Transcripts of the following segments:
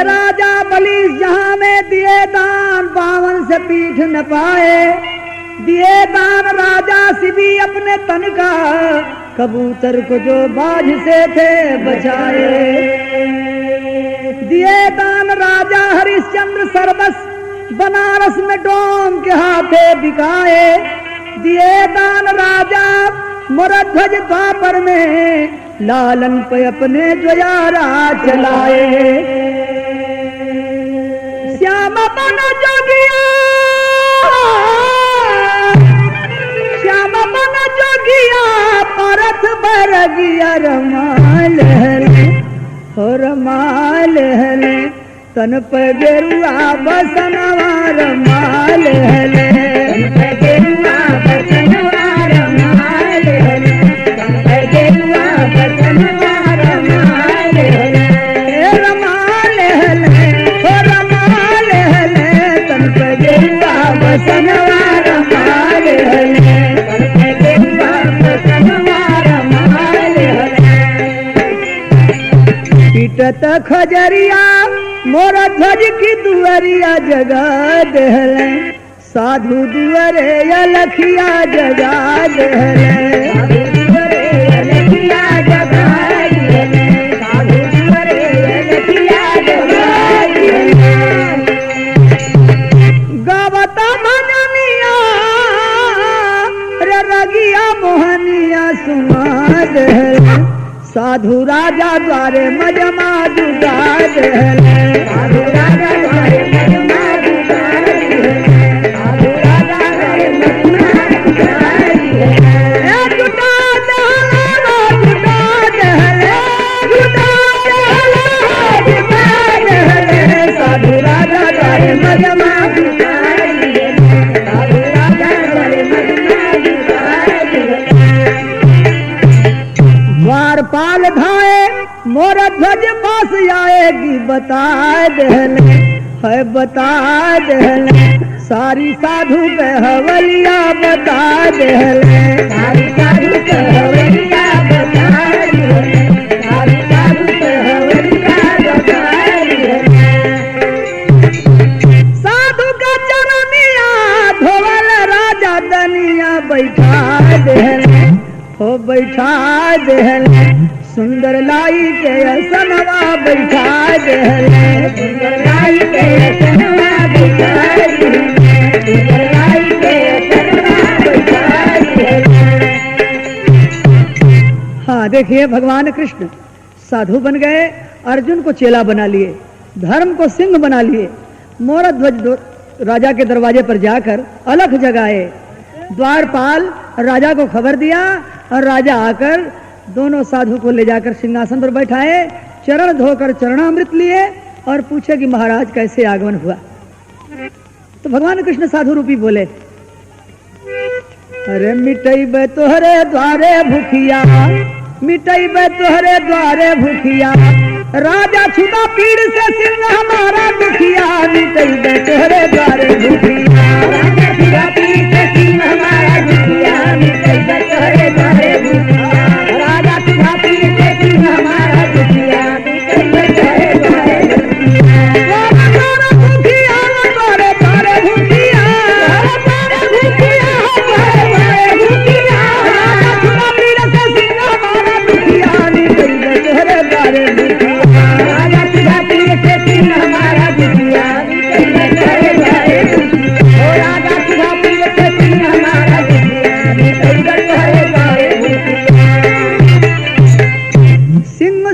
राजा बलि जहां में दिए दान, बावन से पीठ न पाए। दिए दान राजा शिवी अपने तन का, कबूतर को जो बाज से थे बचाए। दिए दान राजा हरिश्चंद्र सर्वस, बनारस में डोम के हाथे बिकाए। दिए दान राजा मोरध्वज द्वापर में, लालन पे अपने ज्वारा चलाए। श्याम बन जोगिया, श्याम बन जोगिया, परथ बरगिया रमाल हले, हो रमाल हले, तन पे गेरुआ बसनवा रमाल हले, तन पे गेरुआ बसनवा रमाल हले, तन पे गेरुआ बसनवा रमाल हले, रमाल हले, हो रमाल हले, तन पे गेरुआ बसनवा रमाल हले, तन पे गेरुआ बसनवा रमाल हले। पीटत खजरिया मोरा ध्वज की दुअरिया जगा दहले, साधु दुअरे अलखिया जगा दहले, साधु दुअरे अलखिया जगा दहले, साधु दुअरे अलखिया जगा दहले। गावता भजनिया रे रगिया मोहनिया सुना दहले, साधु राजा द्वारे मजमा जुगा दहले, साधु राजा द्वारे मजमा जुगा दहले, साधु राजा द्वारे मजमा जुगा दहले, जुटा दहले, जुटा दहले, जुटा दहले, जुटा दहले, साधु राजा द्वारे मजमा जुगा दहले, साधु राजा द्वारे मजमा जुगा दहले। द्वारपाल धाए मोर ध्वज पास आएगी, बता दहले, है बता दहले, सारी साधु बहवलिया बता दहले, सारी साधु बहवलिया बता दहले, सारी साधु बहवलिया बता दहले। साधु का चरनिया धोवल राजा दनिया बैठा दहले, हो बैठा दहले, सुंदर लाई के असनवा बैठा दहले, सुंदर लाई के असनवा बैठा दहले, सुंदर लाई के असनवा बैठा दहले। हाँ देखिए, भगवान कृष्ण साधु बन गए, अर्जुन को चेला बना लिए, धर्म को सिंह बना लिए। मोरध्वज राजा के दरवाजे पर जाकर अलख जगाए। द्वारपाल राजा को खबर दिया और राजा आकर दोनों साधु को ले जाकर सिंहासन पर बैठाए, चरण धोकर चरणामृत लिए और पूछे कि महाराज कैसे आगमन हुआ। तो भगवान कृष्ण साधु रूपी बोले, अरे मिटैबे तोहरे द्वारे भूखिया, मिटैबे तोहरे द्वारे भूखिया, राजा छुटा पीड़ से सिंह हमारा दुखिया निकल दे तोहरे द्वारे दुखिया राजा छुटा पीड़ से सिंह हमारा दुखिया निकल दे तोहरे द्वारे दुखिया राजा छुटा पीड़ से सिंह हमारा दुखिया निकल दे तोहरे द्वारे दुखिया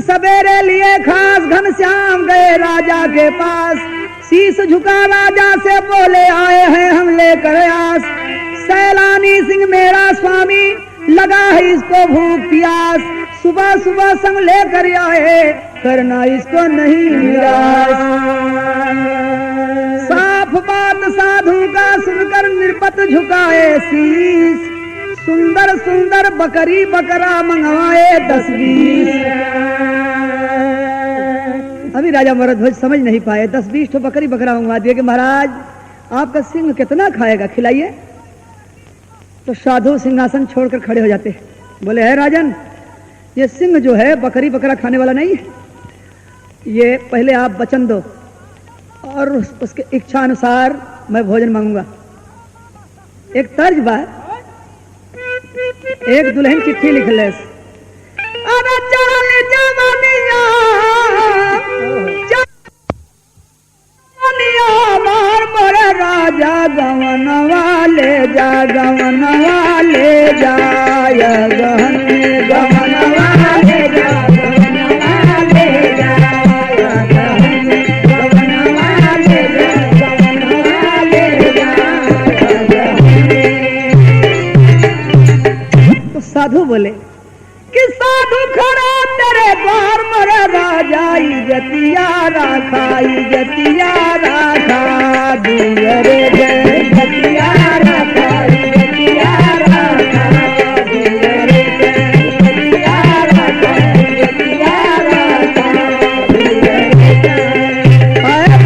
सवेरे लिए खास घनश्याम गए राजा के पास शीश झुका राजा से बोले आए हैं हम लेकर आस सैलानी सिंह मेरा स्वामी लगा है इसको भूख प्यास सुबह सुबह संग लेकर आए करना इसको नहीं निराश साफ बात साधु का सुनकर निरपत झुकाए शीश सुंदर सुंदर बकरी बकरा मंगवाए 10-20 अभी राजा मरध्वज समझ नहीं पाए 10-20 तो बकरी बकरा मंगवा दिए कि महाराज आपका सिंह कितना खाएगा खिलाइए तो साधु सिंहासन छोड़कर खड़े हो जाते बोले है राजन ये सिंह जो है बकरी बकरा खाने वाला नहीं ये पहले आप वचन दो और उसके इच्छा अनुसार मैं भोजन मांगूंगा एक तर्ज बात एक दुल्हन चिट्ठी लिख ले राजा गवन वाले जा गवन वाले जाय गहन गवन वाले जा गवन वाले जाय गहन गवन वाले जा गवन वाले जाय तो साधु बोले कि साधु खड़ा तेरे द्वार मरे राजा इजतिया राखा दुअरे गए इजतिया राखा दुअरे गए इजतिया राखा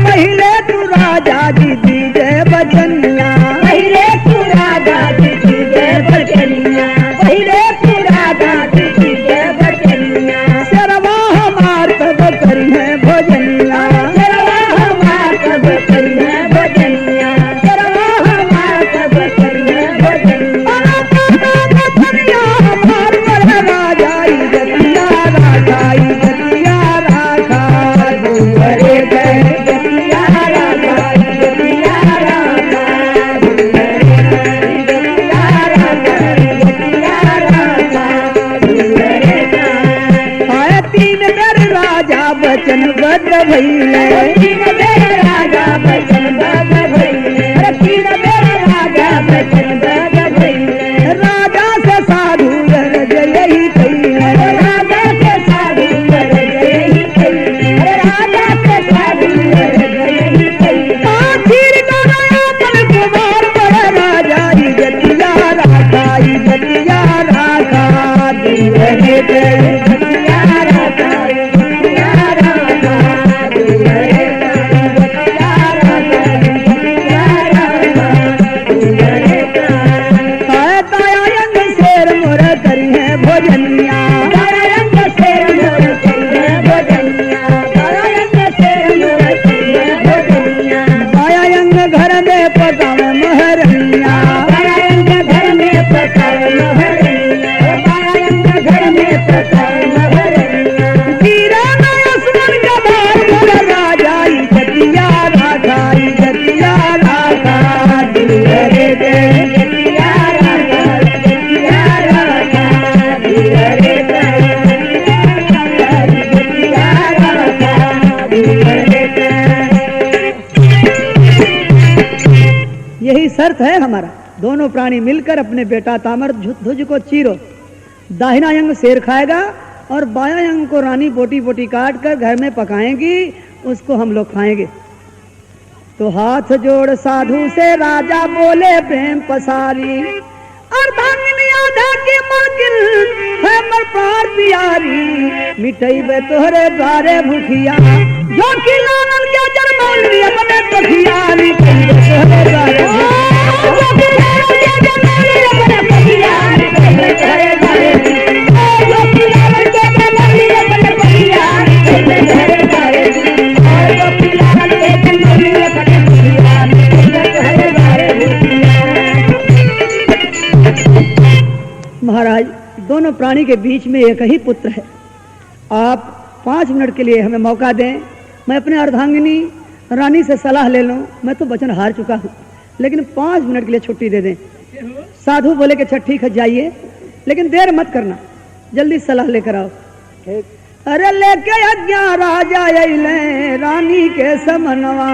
पहले तू राजा जी दीजे बचनिया पहले तू राजा जी दीजे बचनिया पहले तू राजा जी दीजे बचनिया शर्मा हमार तब करी है भोजनिया शर्मा हमार तब करी है भोजनिया शर्मा हमार तब करी है भोजनिया हमार पर राजा इजतिया राखा दुअरे गए इजतिया राखा बचन बद भइले तीन बेर राजा बचन बद भइले तीन बेर राजा बचन बद भइले राजा से साधु रज यही कइले राजा से साधु रज यही कइले राजा से साधु रज यही कइले आखिर गया अपन कुमार पर राजा इजतिया राखा दुअरे गए यही शर्त है हमारा दोनों प्राणी मिलकर अपने बेटा तामर ध्वज को चीरो दाहिना अंग शेर खाएगा और बायां अंग को रानी बोटी बोटी काट कर घर में पकाएंगी उसको हम लोग खाएंगे। तो हाथ जोड़ साधु से राजा बोले प्रेम पसारी अर्धांगिनी आधा की मलकिन है मर प्राण प्यारी मिटैबे तोहरे द्वारे भूखिया जो कि लालन के जन्मौली अपने पखिया मिटैबे तोहरे द्वारे जो कि लालन के जन्मौली अपने पखिया मिटैबे तोहरे द्वारे जो कि लालन के जन्मौली अपने पखिया मिटैबे तोहरे द्वारे जो कि लालन के जन्मौली अपने पखिया मिटैबे तोहरे द्वारे। महाराज दोनों प्राणी के बीच में एक ही पुत्र है। आप 5 मिनट के लिए हमें मौका दें, मैं अपने अर्धांगिनी रानी से सलाह ले लूं। मैं तो वचन हार चुका हूं, लेकिन 5 मिनट के लिए छुट्टी दे दें। साधु बोले कि अच्छा ठीक है जाइए, लेकिन देर मत करना, जल्दी सलाह लेकर आओ। अरे लेके आज्ञा राजा अइले रानी के समनवा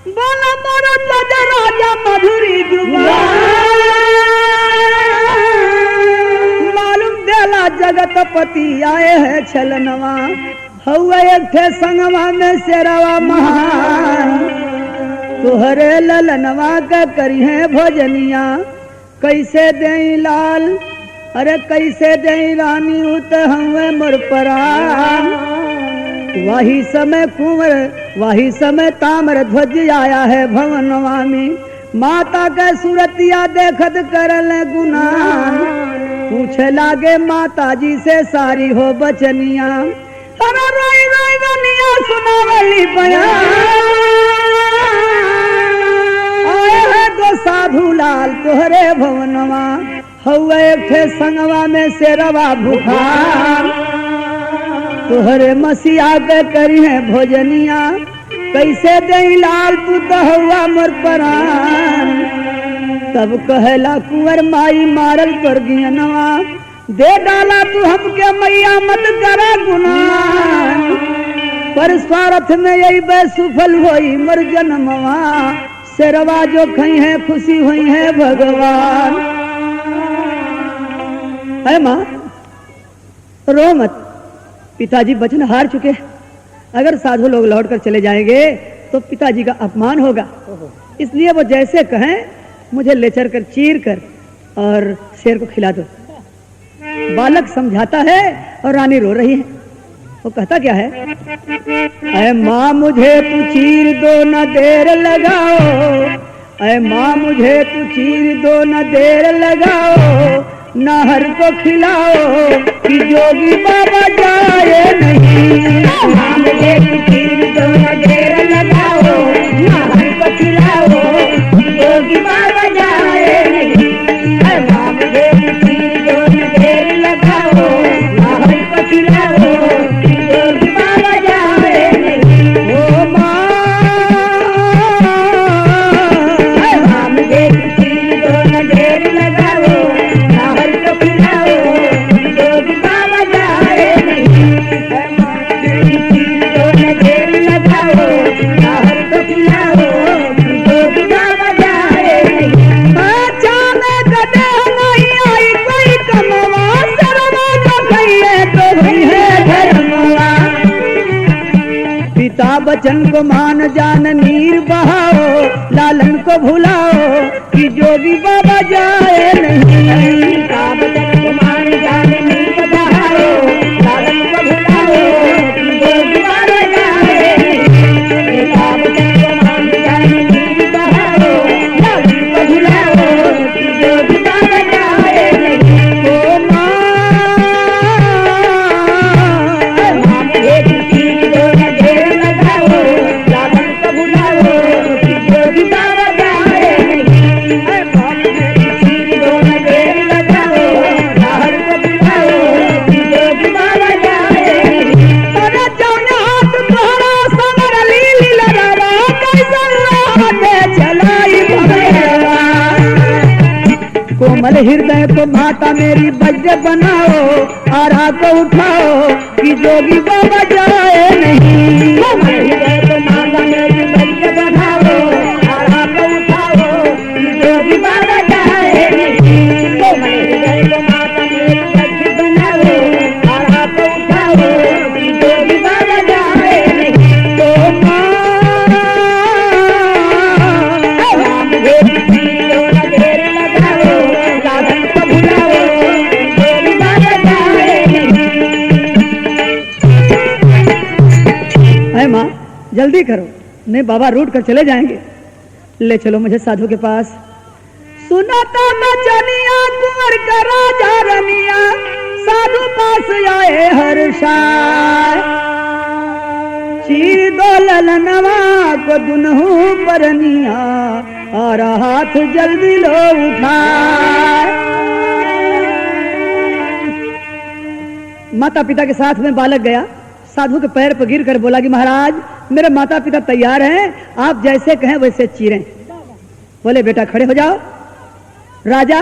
बोला मोरा तो राजा मधुरी जुबान मालूम देला जगतपति आए है छलनवा हवा एक थे संगवा में शेरवा महान तुहरे ललनवा का करी है भजनिया कैसे दे लाल अरे कैसे दे रानी उत हवे मोर परान वही समय कुंवर वही समय ताम्र ध्वज आया है भवनवा में माता का सूरतिया देखत करल गुनान पूछे लागे माता जी से सारी हो बचनिया हरा रोई रोई दुनिया सुनावली बयान आए है दो साधु लाल तोहरे भवनवा हवा एक थे संगवा में शेरवा भूखान तोहरे मसीहा के करी है भोजनिया कैसे दे लाल तू तो हुआ मोर परान तब कहला कुंवर माई मारल कर गियनवा दे डाला तू हमके मैया मत करा गुनाह पर स्वार्थ में यही बेसुफल होई मर जन्मवा शेरवा जो खई है खुशी हुई है भगवान। है माँ रो मत, पिताजी वचन हार चुके, अगर साधु लोग लौट कर चले जाएंगे तो पिताजी का अपमान होगा, इसलिए वो जैसे कहें मुझे ले चल कर चीर कर और शेर को खिला दो। बालक समझाता है और रानी रो रही है। वो कहता क्या है, ऐ माँ मुझे तू चीर दो न देर लगाओ, ऐ माँ मुझे तू चीर दो न देर लगाओ नहर को खिलाओ कि जोगी बाबा जाए नहीं। माँ मुझे तू चीर दो न देर लगाओ नहर को खिलाओ कि जोगी बाबा जाए नहीं। ऐ माँ मुझे तू चीर दो न देर लगाओ नहर को खिलाओ कि जोगी बाबा जाए नहीं। ओ माँ ऐ माँ मुझे तू चीर दो न देर लगाओ नहर को खिलाओ कि जोगी बाबा जाए नहीं। ऐ माँ मुझे तू चीर दो न देर लगाओ नहर को खिलाओ कि जोगी बाबा जाए नहीं। अच्छा मैं कदे नहीं आई कोई कमवा शर्मा जो कहिए तो हुई है धर्मवा। पिता बचन को मान जान नीर बहाओ लालन को भुलाओ कि जोगी बाबा जाए नहीं। पिता बचन को मान जान नीर बहाओ लालन को भुलाओ कि जोगी बाबा जाए नहीं। पिता बचन को मान जान नीर बहाओ लालन को भुलाओ कि जोगी बाबा जाए नहीं। ओ माँ मुझे तू चीर दो न देर लगाओ लालन को भुलाओ कि जोगी बाबा जाए नहीं। ऐ माँ मुझे तू चीर दो न देर लगाओ नहर को खिलाओ कि जोगी बाबा जाए नहीं। अरे जौने हाथ तोहरा समर लीली लगावा कैसन राहते चलाई भगवा। कोमल हृदय को माता मेरी वज्र बनाओ आरा को उठाओ कि जोगी बाबा जाए नहीं। कोमल हृदय को माता मेरी वज्र बनाओ आरा को उठाओ कि जोगी बाबा जाए नहीं। कोमल हृदय को माता मेरी वज्र बनाओ आरा को उठाओ कि जोगी बाबा जाए नहीं। तो माँ मुझे चीर दो न देर लगाओ लालन को भुलाओ कि जोगी बाबा जाए नहीं। जल्दी करो, नहीं बाबा रूठ कर चले जाएंगे। ले चलो मुझे साधु के पास। सुनाता बचनिया कुंवर का राजा रनिया, साधु पास आए हर्षाय। चीर दो ललनवा को दुनहु परनिया, और हाथ जल्दी लो उठाए। माता पिता के साथ में बालक गया, साधु के पैर पर गिर कर बोला कि महाराज मेरे माता पिता तैयार हैं, आप जैसे कहें वैसे चीरें। बोले बेटा खड़े हो जाओ। राजा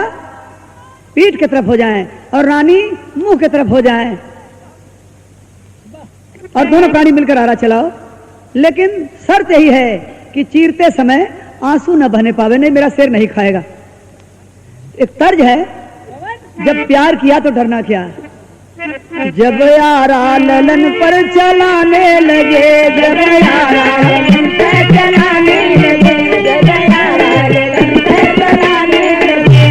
पीठ की तरफ हो जाएं और रानी मुंह की तरफ हो जाएं, और दोनों प्राणी मिलकर आरा चलाओ। लेकिन शर्त यही है कि चीरते समय आंसू न बहने पावे, नहीं मेरा सिर नहीं खाएगा। एक तर्ज है, जब प्यार किया तो डरना क्या। जब यारा ललन पर चलाने लगे, जब यारा ललन पर चलाने लगे, जब यारा ललन पर चलाने लगे,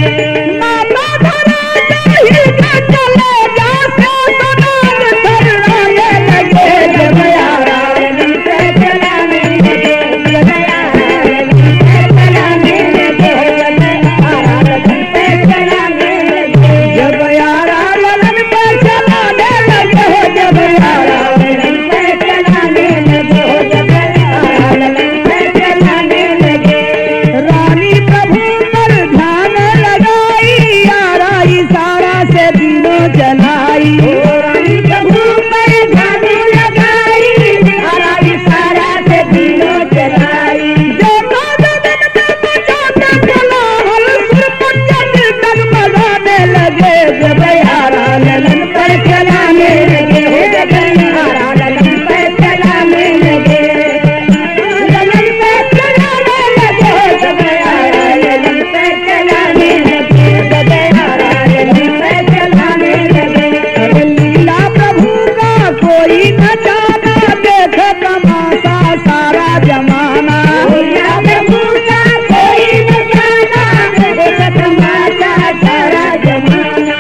माता धरा जाहिर के चले जा से सनान थर्राने लगे। जब यारा ललन पर चलाने लगे, जब यारा ललन पर चलाने लगे, जब यारा ललन पर चलाने लगे, जब यारा ललन पर चलाने लगे, जब यारा ललन पर चलाने लगे, जब यारा ललन पर चलाने लगे। रानी प्रभु पर ध्यान लगाई, यारा इशारा से दिनों जलाई। रानी प्रभु पर ध्यान लगाई, यारा इशारा से दिनों जलाई। देखो दिन में बचाता चला हल, सुर पर डगमगाने लगे, जब यारा ललन पर चलाने लगे, जब यारा ललन पर चलाने लगे, ललन पर चलाने लगे, जब यारा ललन पर चलाने लगे, जब यारा ललन पर चलाने लगे। अरे लीला प्रभु का कोई न जाना, देख तमाशा सारा जमाना। लीला प्रभु का कोई न जाना, देख तमाशा सारा जमाना।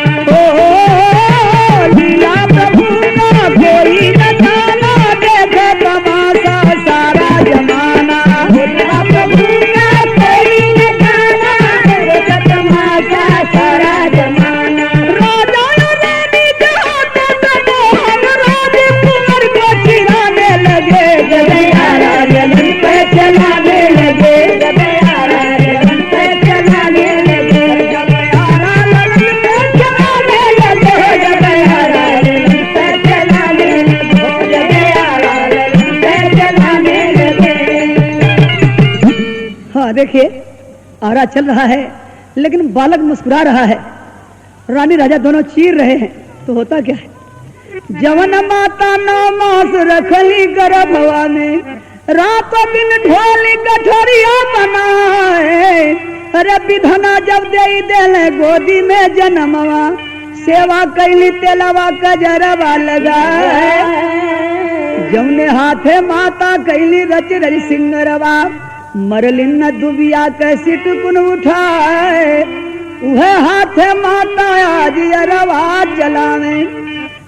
लीला प्रभु का कोई न जाना, देख तमाशा सारा जमाना। लीला प्रभु का कोई न जाना, देख तमाशा सारा जमाना। राजा रानी जहाँ तो मोहन राजकुमार को चिराने लगे, जब यारा ललन पर चलाने लगे, जब यारा ललन पर चलाने लगे, जब यारा ललन पर चलाने लगे, जब यारा ललन पर चलाने लगे, जब यारा ललन पर चलाने लगे। हाँ देखिए आरा चल रहा है, लेकिन बालक मुस्कुरा रहा है, रानी राजा दोनों चीर रहे हैं। तो होता क्या है, जवन माता 9 मास रखली गर्भवा में, रातों दिन ढोली कठोरिया बनाए। अरे विधना जब दे देले गोदी में जन्मवा, सेवा कैली तेलवा कजरवा लगाए। जौने हाथे माता कैली रच रच सिंगरवा, मरलिन न दुबिया कैसी टुकुन उठाए। उहे हाथे माता आज अरवा चलावे,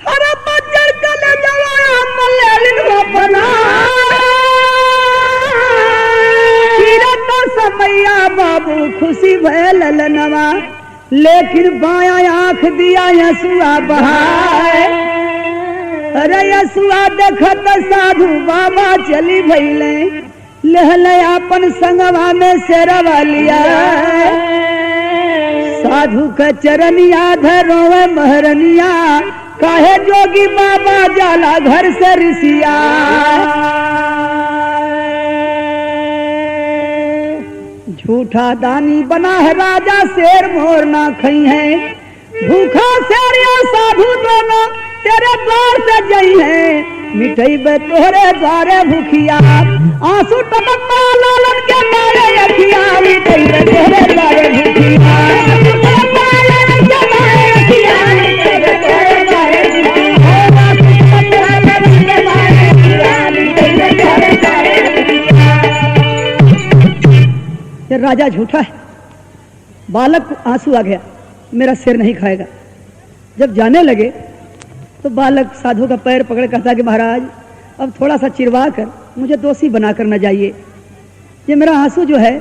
हर बच्चर कले जवाया मलेलिन अपना। तो समैया बाबू खुशी भयल ललनवा, लेकिन बाया आंख दिया यसुआ बहाए। अरे यसुआ देखत साधु बाबा चली भैले, लहले अपन संगवा में शेरवा लिया। साधु का चरनिया धरोवे महरनिया, काहे जोगी बाबा जाला घर से रिसिया। झूठा दानी बना है राजा, शेर मोर ना खई है। भूखा शेर या साधु दोनों तेरे द्वार से जई है, मिठाई बे तोहरे द्वारे भूखिया। आंसू टपक लालन के मारे अखिया, मिठाई बे तोहरे द्वारे भूखिया। राजा झूठा है, बालक को आंसू आ गया, मेरा सिर नहीं खाएगा। जब जाने लगे तो बालक साधु का पैर पकड़ कहता कि महाराज अब थोड़ा सा चिरवा कर मुझे दोषी बनाकर न जाइए। ये मेरा आंसू जो है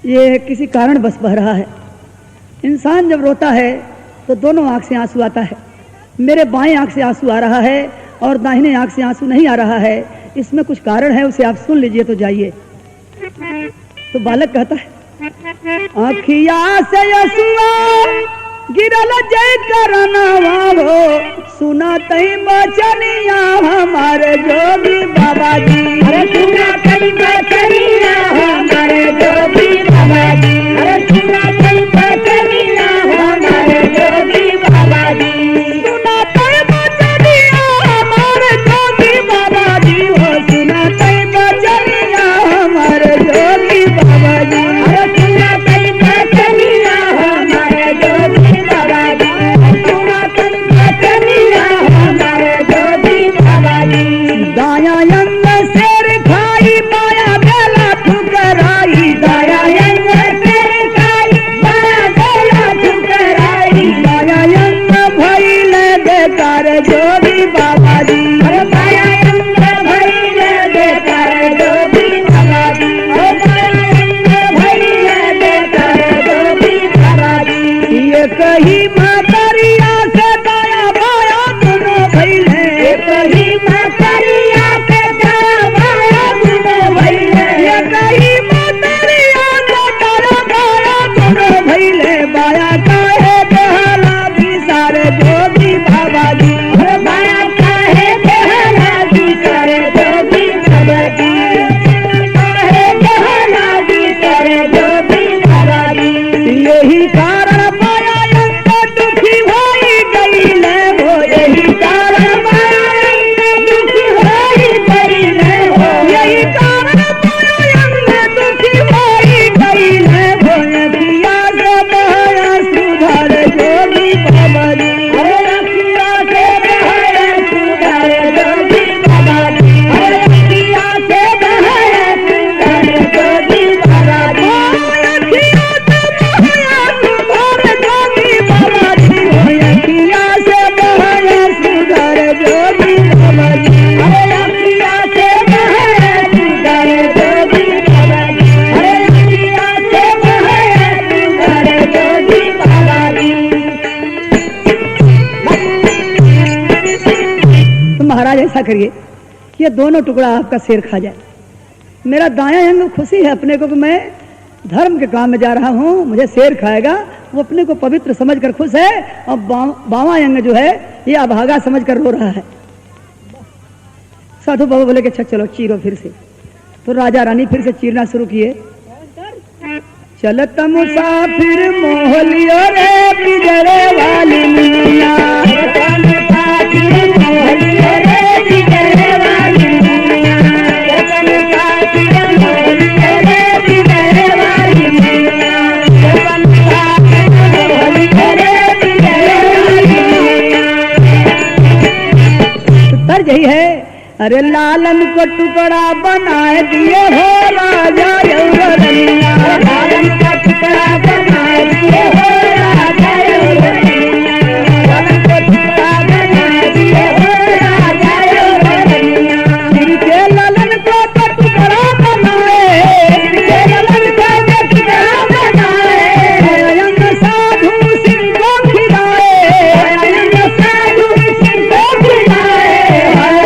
ये किसी कारण बस बह रहा है। इंसान जब रोता है तो दोनों आंख से आंसू आता है। मेरे बाएं आंख से आंसू आ रहा है और दाहिने आंख से आंसू नहीं आ रहा है। इसमें कुछ कारण है, उसे आप सुन लीजिए तो जाइए। तो बालक कहता है, आँखिया से आंसुआ गिरल जय करनवा हो, सुना तई बचनिया हमारे जोगी बाबा जी। अरे सुना तई बचनिया हमारे जोगी बाबा जी। अरे सुना तई बचनिया हमारे जोगी बाबा जी। सुना तई बचनिया हमारे जोगी बाबा जी हो, सुना तई बचनिया हमारे जोगी बाबा जी। अरे सुना तई बचनिया हमारे जोगी बाबा जी। सुना तई बचनिया हमारे जोगी बाबा जी। दाया अंग शेर खाई माया बेला ठुकराई, दाया अंग शेर खाई माया बेला ठुकराई। दाया अंग भइले बेकार जोगी बाबा जी। अरे माया अंग भइले बेकार जोगी बाबा जी। अरे माया अंग भइले बेकार जोगी बाबा जी। ये कही मातरिया से दाया माया दोनों भइले, ये कही मातरिया से दाया माया दोनों भइले। ये कही मातरिया से दाया माया दोनों भइले, बाया काहे बेहला बिसार जोगी बाबा जी। अरे माया काहे बेहला बिसार जोगी बाबा जी। काहे बेहला बिसार जोगी बाबा जी। यही कारण माया अंग दुखी होई गईले हो, यही कारण माया अंग दुखी होई गईले हो, यही कारण माया अंग दुखी होई गईले हो। अखिया से बहया सुधार जोगी बाबा जी। अरे अखिया से बहया सुधार जोगी बाबा जी। अरे अखिया से बहया सुधार जोगी बाबा जी। अखिया से बहया सुधार जोगी बाबा जी हो, अखिया से बहया सुधार जोगी बाबा जी। अरे अखिया से बहया सुधार जोगी बाबा जी। अरे अखिया से बहया सुधार जोगी बाबा जी। तो महाराज ऐसा करिए कि ये दोनों टुकड़ा आपका शेर खा जाए। मेरा दायां अंग खुशी है अपने को कि मैं धर्म के काम में जा रहा हूँ, मुझे शेर खाएगा, वो अपने को पवित्र समझकर खुश है। और बावां अंग जो है ये अभागा समझकर रो रहा है। साधु बाबा बोले कि अच्छा चलो चीरो फिर से। तो राजा रानी फिर से चीरना शुरू किए। चलत मुसाफिर मोहलियो रे बिजरे वाली मिया, तर्ज यही है, अरे लालन को टुकड़ा बनाए दिए हो राजा यौवनिया। लालन का टुकड़ा बनाए दिए हो राजा यौवनिया। लालन का टुकड़ा बनाए दिए हो राजा यौवनिया। इनके लालन को टुकड़ा बनाए, इनके लालन का टुकड़ा बनाए। अंग साधु सिंह को खिलाए, अंग साधु सिंह को खिलाए।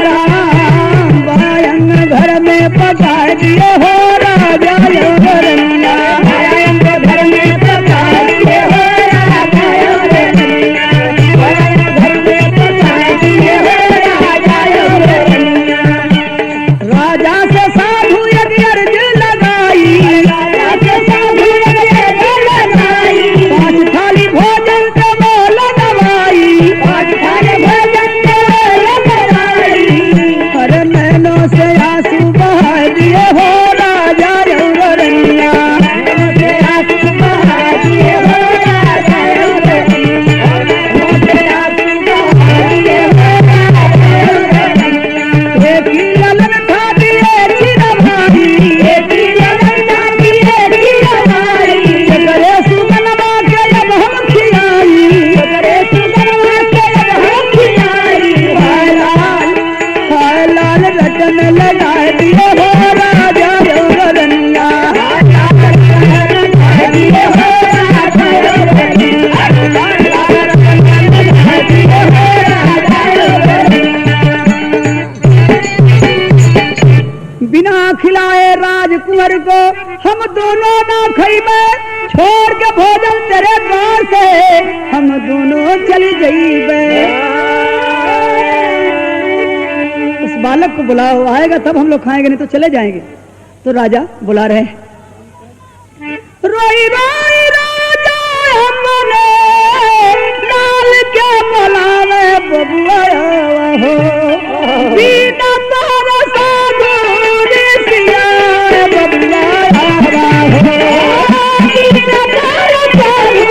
राम बायंग घर में पकाए दिए हो राजा यौवनिया। अंग घर में पकाए दिए हो राजा यौवनिया। घर में पकाए दिए हो राजा यौवनिया। राजा से साधु यदि अर्ज लगाई, राजा से साधु अर्ज लगाई। 5 थाली भोजन के मोल नवाई, 5 थाली भोजन के मोल नवाई। अरे नैनों से आंसू बहा दिए हो दोनों ना खइबे छोड़ के भोजन तेरे द्वार से हम दोनों चली जाइबे। उस बालक को बुलाओ, आएगा तब हम लोग खाएंगे, नहीं तो चले जाएंगे। तो राजा बुला रहे, रोई रोई राजा हमने लाल के बुलावे बबुआ हो, बिना तोर साधु ऋषिया बबुआ हो, बिना तोर साधु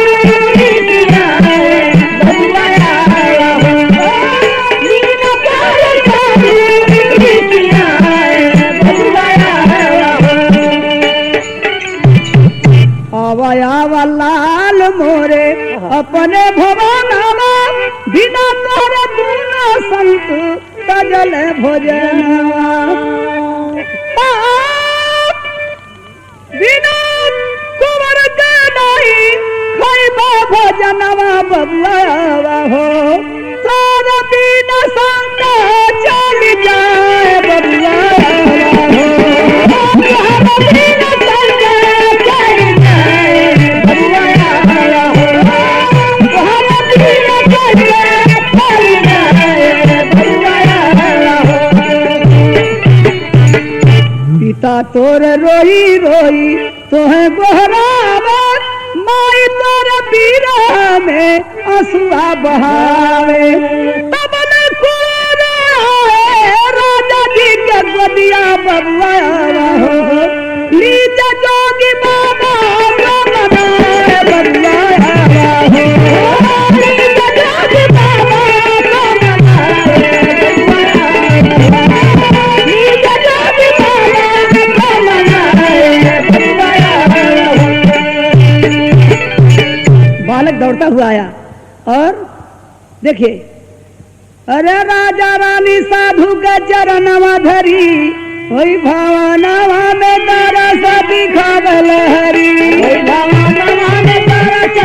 ऋषिया बबुआ हो, बिना तोर साधु ऋषिया बबुआ हो। आवा लाल मोरे अपने भवनमा, बिना तोरे दूना संत तजल भोजनवा, बिना कुंवर के नहीं खइबा भोजनवा बबुआ हो, तोर बिना संग चल जाए बबुआ हो, बिना संग चल जाए बबुआ हो, पिता तोर रोई रोई तोहे गोहरावे, माई तोर पीरा में आंसुआ बहावे, तब राजा जी के गोदिया बबुआ हो, नीचे जोगी बाबा मनाए बबुआ हो, नीचे जोगी बाबा मनाए नीचे जोगी बाबा मनाए बालक दौड़ता हुआ आया और देखिए, अरे राजा रानी साधु के चरणवा धरी, ओई भवनवा में तरस दिखावल हरी, ओई भवनवा में तरस